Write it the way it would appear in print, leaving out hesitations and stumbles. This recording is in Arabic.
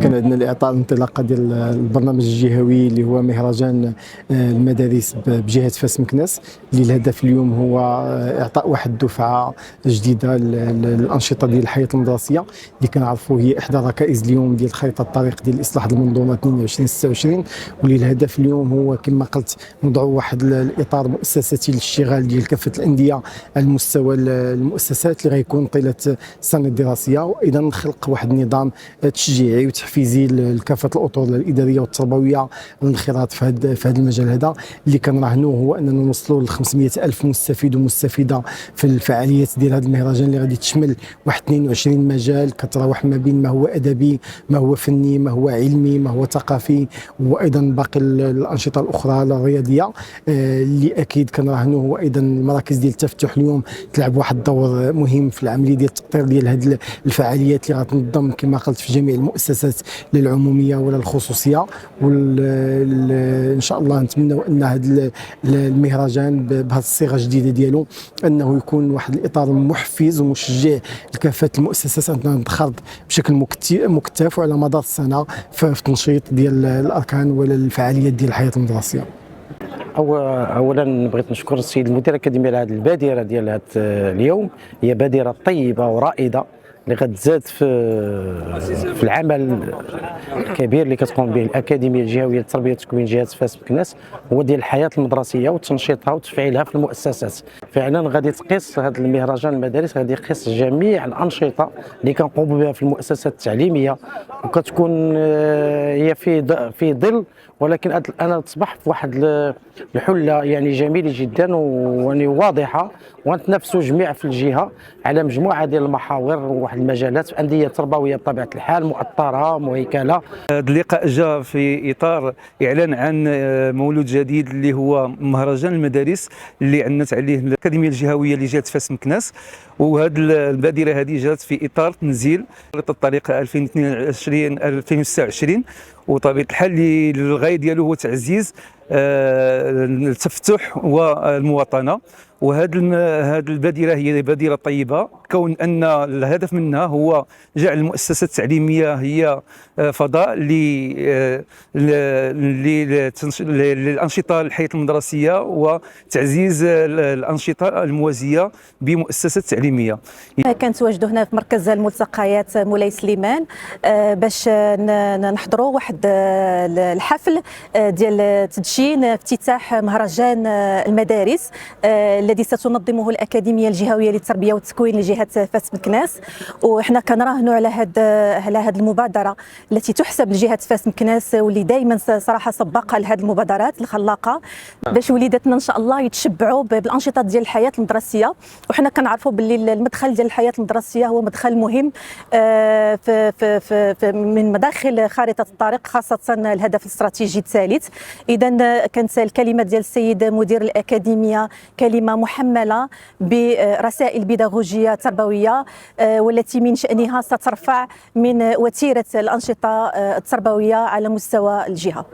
كان عندنا الاعطاء الانطلاقه ديال البرنامج الجهوي اللي هو مهرجان المدارس بجهه فاس مكناس، اللي الهدف اليوم هو اعطاء واحد الدفعه جديده للانشطه ديال الحياه المدرسيه اللي كنعرفوا هي احدى ركائز اليوم ديال خريطه الطريق ديال اصلاح المنظومه 22 واللي الهدف اليوم هو كما قلت نضعوا واحد الاطار مؤسساتي للاشتغال ديال كافه الانديه على مستوى المؤسسات اللي غيكون طيله السنه الدراسيه، وايضا نخلق واحد النظام تشجيعي وتحفيزي لكافه الاطر الاداريه والتربويه والانخراط في هذا المجال هذا اللي كنراهنوا هو اننا نوصلوا ل 500 الف مستفيد ومستفيده في الفعاليات ديال هذا المهرجان اللي غادي تشمل واحد 22 مجال كتراوح ما بين ما هو ادبي، ما هو فني، ما هو علمي، ما هو ثقافي، وايضا باقي الانشطه الاخرى الرياضيه اللي اكيد كنراهنوا هو ايضا المراكز ديال التفتح اليوم تلعب واحد الدور مهم في العمليه ديال التطوير ديال هذه الفعاليات اللي غتنظم كما قلت في جميع المؤسسات لا العموميه ولا الخصوصيه. وان شاء الله نتمنوا ان هذا المهرجان بهذه الصيغه الجديده ديالو انه يكون واحد الاطار محفز ومشجع لكافه المؤسسات انها تنخرط بشكل مكثف وعلى مدار السنه في التنشيط ديال الاركان ولا الفعاليات ديال الحياه المدرسيه. اولا بغيت نشكر السيد المدير الاكاديمي على هذه البادره ديال هذا اليوم، هي بادره طيبه ورائده اللي غتزاد في العمل الكبير اللي كتقوم به الاكاديميه الجهويه للتربيه والتكوين جهه فاس مكناس، هو ديال الحياه المدرسيه وتنشيطها وتفعيلها في المؤسسات. فعلا غادي تقيس هذا المهرجان المدارس، غادي يقيس جميع الانشطه اللي كنقوموا بها في المؤسسات التعليميه، وكتكون هي في ظل، ولكن انا تصبح في واحد الحله يعني جميله جدا ويعني واضحه، ونتنافسوا جميع في الجهه على مجموعه ديال المحاور وواحد المجالات انديه تربويه بطبيعه الحال مؤطره مهيكله. هذا اللقاء جاء في اطار اعلان عن مولود جديد اللي هو مهرجان المدارس اللي عنت عليه الاكاديميه الجهويه لجهه فاس مكناس، وهذه البادره هذه جات في اطار تنزيل خريطه الطريق 2022 وطبيعه الحال اللي الغايه ديالو هو تعزيز التفتح والمواطنه. وهذه البادره هي بادره طيبه، كون ان الهدف منها هو جعل المؤسسات التعليميه هي فضاء للانشطه الحياه المدرسيه وتعزيز الانشطه الموازيه بمؤسسات تعليميه. كنتواجدوا هنا في مركز الملتقيات مولاي سليمان باش نحضروا واحد الحفل ديال تدشين افتتاح مهرجان المدارس الذي ستنظمه الأكاديمية الجهوية للتربية والتكوين لجهة فاس مكناس. وحنا كنراهنوا على هذه المبادرة التي تحسب لجهة فاس مكناس، واللي دائما صراحة سباقة لهذه المبادرات الخلاقة باش وليداتنا إن شاء الله يتشبعوا بالأنشطة ديال الحياة المدرسية. وحنا كنعرفوا باللي المدخل ديال الحياة المدرسية هو مدخل مهم في من مداخل خارطة الطريق، خاصة الهدف الاستراتيجي الثالث. إذا كانت الكلمة ديال السيد مدير الأكاديمية كلمة محملة برسائل بيداغوجية تربوية والتي من شأنها سترفع من وتيرة الأنشطة التربوية على مستوى الجهة.